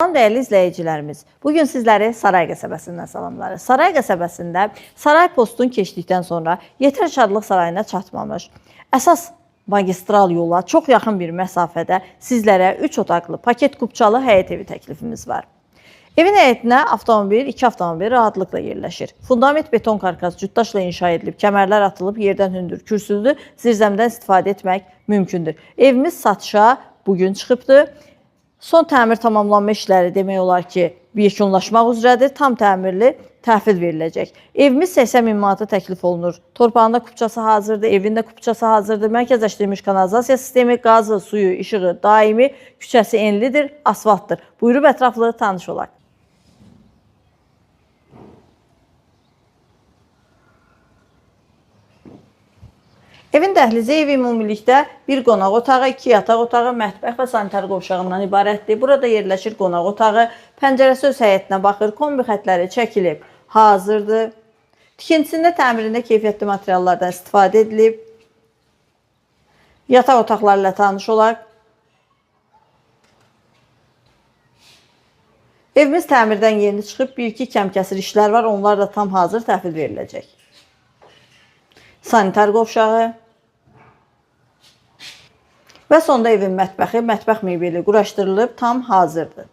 Salam dəyərli izləyicilərimiz. Bugün sizləri Saray qəsəbəsindən salamlarıq. Saray qəsəbəsində Saray postun keçdikdən sonra Yetər Şadlıq Sarayına çatmamış, əsas magistral yola çox yaxın bir məsafədə sizlərə 3 otaqlı paket kupçalı həyət evi təklifimiz var. Evin həyətinə avtomobil, 2 avtomobil rahatlıqla yerləşir. Fundament beton karkas cütdaşla inşa edilib, kəmərlər atılıb, yerdən hündür kürsüdür, zirzəmdən istifadə etmək mümkündür. Evimiz satışa bugün çıxıbdır. Son təmir tamamlanma işləri demək olar ki, yekunlaşmaq üzrədir. Tam təmirli təhvil veriləcək. Evimiz 80 min manata təklif olunur. Torpağında kupçası hazırdır, evində kupçası hazırdır. Mərkəzləşdirilmiş kanalizasiya sistemi, qazı, suyu, işığı daimi, küçəsi enlidir, asfaltdır. Buyurub ətraflı tanış olaq. Evin dəhlizi ev ümumilikdə bir qonaq otağı, 2 yataq otağı, mətbəx və sanitar qovşağından ibarətdir. Burada yerləşir qonaq otağı, pəncərəsi öz həyətinə baxır, kombi xətləri çəkilib, hazırdır. Tikintisində, təmirində keyfiyyətli materiallardan istifadə edilib. Yataq otaqları ilə tanış olaq. Evimiz təmirdən yeni çıxıb, 1-2 kəmkəsir işlər var, onlar da tam hazır təhvil veriləcək. Sanitar qovşağı və sonda evin mətbəxi, mətbəx mebeli quraşdırılıb, tam hazırdır.